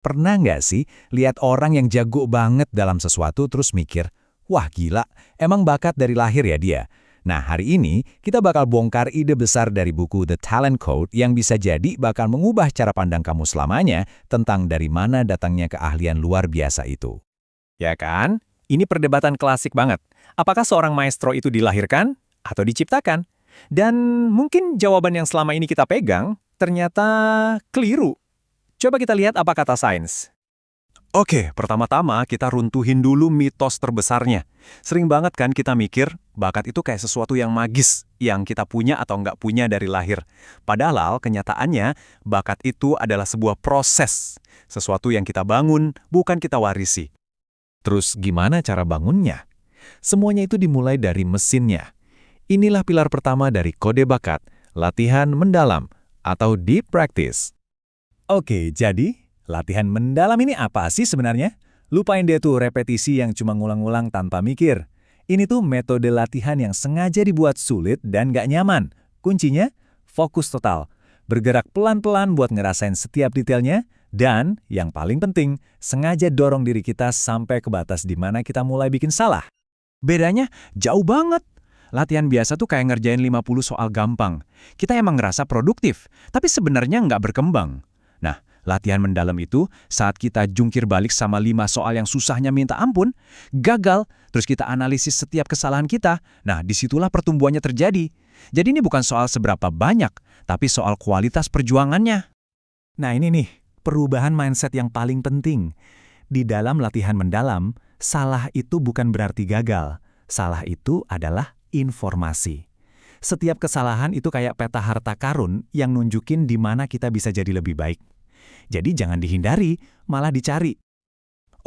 Pernah nggak sih lihat orang yang jago banget dalam sesuatu terus mikir, wah gila, emang bakat dari lahir ya dia? Nah, hari ini kita bakal bongkar ide besar dari buku The Talent Code yang bisa jadi bakal mengubah cara pandang kamu selamanya tentang dari mana datangnya keahlian luar biasa itu. Ya kan? Ini perdebatan klasik banget. Apakah seorang maestro itu dilahirkan atau diciptakan? Dan mungkin jawaban yang selama ini kita pegang ternyata keliru. Coba kita lihat apa kata sains. Oke, pertama-tama kita runtuhin dulu mitos terbesarnya. Sering banget kan kita mikir, bakat itu kayak sesuatu yang magis, yang kita punya atau nggak punya dari lahir. Padahal kenyataannya, bakat itu adalah sebuah proses. Sesuatu yang kita bangun, bukan kita warisi. Terus gimana cara bangunnya? Semuanya itu dimulai dari mesinnya. Inilah pilar pertama dari kode bakat, latihan mendalam atau deep practice. Oke, jadi latihan mendalam ini apa sih sebenarnya? Lupain deh tuh repetisi yang cuma ngulang-ngulang tanpa mikir. Ini tuh metode latihan yang sengaja dibuat sulit dan gak nyaman. Kuncinya, fokus total. Bergerak pelan-pelan buat ngerasain setiap detailnya, dan yang paling penting, sengaja dorong diri kita sampai ke batas di mana kita mulai bikin salah. Bedanya jauh banget. Latihan biasa tuh kayak ngerjain 50 soal gampang. Kita emang ngerasa produktif, tapi sebenarnya nggak berkembang. Nah, latihan mendalam itu saat kita jungkir balik sama 5 soal yang susahnya minta ampun, gagal, terus kita analisis setiap kesalahan kita. Nah, disitulah pertumbuhannya terjadi. Jadi ini bukan soal seberapa banyak, tapi soal kualitas perjuangannya. Nah ini nih, perubahan mindset yang paling penting. Di dalam latihan mendalam, salah itu bukan berarti gagal. Salah itu adalah informasi. Setiap kesalahan itu kayak peta harta karun yang nunjukin di mana kita bisa jadi lebih baik. Jadi jangan dihindari, malah dicari.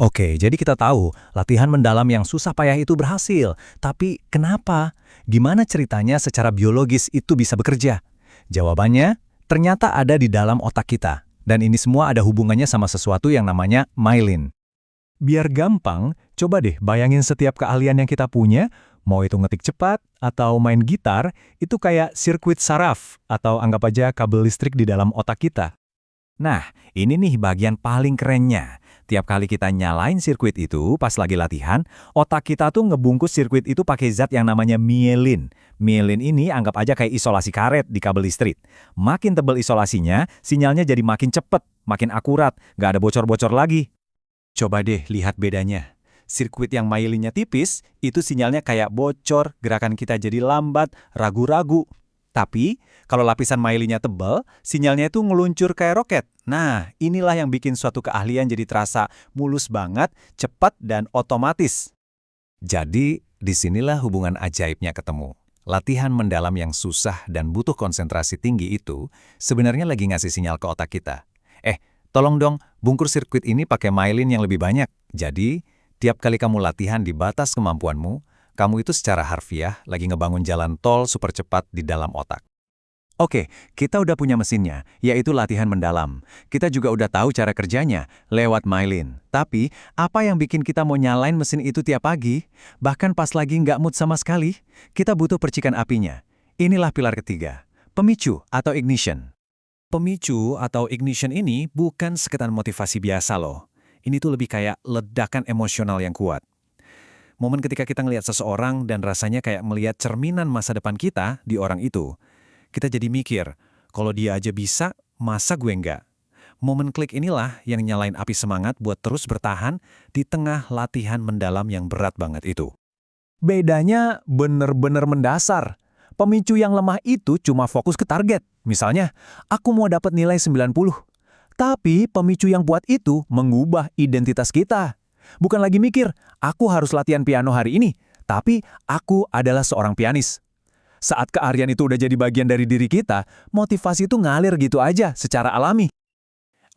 Oke, jadi kita tahu latihan mendalam yang susah payah itu berhasil. Tapi kenapa? Gimana ceritanya secara biologis itu bisa bekerja? Jawabannya, ternyata ada di dalam otak kita. Dan ini semua ada hubungannya sama sesuatu yang namanya myelin. Biar gampang, coba deh bayangin setiap keahlian yang kita punya, mau itu ngetik cepat atau main gitar, itu kayak sirkuit saraf atau anggap aja kabel listrik di dalam otak kita. Nah, ini nih bagian paling kerennya. Tiap kali kita nyalain sirkuit itu pas lagi latihan, otak kita tuh ngebungkus sirkuit itu pakai zat yang namanya myelin. Myelin ini anggap aja kayak isolasi karet di kabel listrik. Makin tebal isolasinya, sinyalnya jadi makin cepet, makin akurat, nggak ada bocor-bocor lagi. Coba deh lihat bedanya. Sirkuit yang myelinnya tipis, itu sinyalnya kayak bocor, gerakan kita jadi lambat, ragu-ragu. Tapi, kalau lapisan myelinnya tebal, sinyalnya itu ngeluncur kayak roket. Nah, inilah yang bikin suatu keahlian jadi terasa mulus banget, cepat, dan otomatis. Jadi, disinilah hubungan ajaibnya ketemu. Latihan mendalam yang susah dan butuh konsentrasi tinggi itu sebenarnya lagi ngasih sinyal ke otak kita. Tolong dong, bungkur sirkuit ini pakai myelin yang lebih banyak. Jadi, tiap kali kamu latihan di batas kemampuanmu, kamu itu secara harfiah lagi ngebangun jalan tol super cepat di dalam otak. Oke, kita udah punya mesinnya, yaitu latihan mendalam. Kita juga udah tahu cara kerjanya, lewat myelin. Tapi, apa yang bikin kita mau nyalain mesin itu tiap pagi? Bahkan pas lagi nggak mood sama sekali, kita butuh percikan apinya. Inilah pilar ketiga, pemicu atau ignition. Pemicu atau ignition ini bukan sekedar motivasi biasa loh. Ini tuh lebih kayak ledakan emosional yang kuat. Momen ketika kita ngelihat seseorang dan rasanya kayak melihat cerminan masa depan kita di orang itu. Kita jadi mikir, kalau dia aja bisa, masa gue enggak? Momen klik inilah yang nyalain api semangat buat terus bertahan di tengah latihan mendalam yang berat banget itu. Bedanya bener-bener mendasar. Pemicu yang lemah itu cuma fokus ke target. Misalnya, aku mau dapat nilai 90. Tapi pemicu yang buat itu mengubah identitas kita. Bukan lagi mikir, aku harus latihan piano hari ini, tapi aku adalah seorang pianis. Saat keahlian itu udah jadi bagian dari diri kita, motivasi itu ngalir gitu aja secara alami.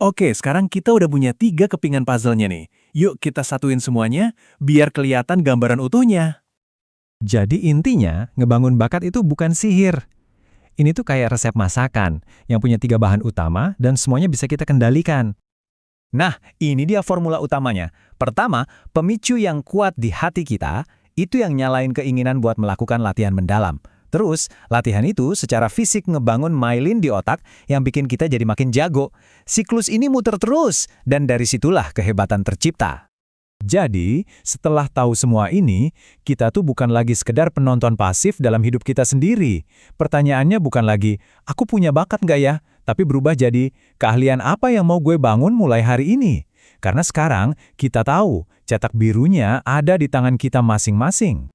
Oke, sekarang kita udah punya 3 kepingan puzzle-nya nih. Yuk kita satuin semuanya, biar kelihatan gambaran utuhnya. Jadi intinya, ngebangun bakat itu bukan sihir. Ini tuh kayak resep masakan, yang punya 3 bahan utama dan semuanya bisa kita kendalikan. Nah, ini dia formula utamanya. Pertama, pemicu yang kuat di hati kita, itu yang nyalain keinginan buat melakukan latihan mendalam. Terus, latihan itu secara fisik ngebangun myelin di otak yang bikin kita jadi makin jago. Siklus ini muter terus, dan dari situlah kehebatan tercipta. Jadi, setelah tahu semua ini, kita tuh bukan lagi sekedar penonton pasif dalam hidup kita sendiri. Pertanyaannya bukan lagi, aku punya bakat nggak ya? Tapi berubah jadi, keahlian apa yang mau gue bangun mulai hari ini? Karena sekarang, kita tahu, cetak birunya ada di tangan kita masing-masing.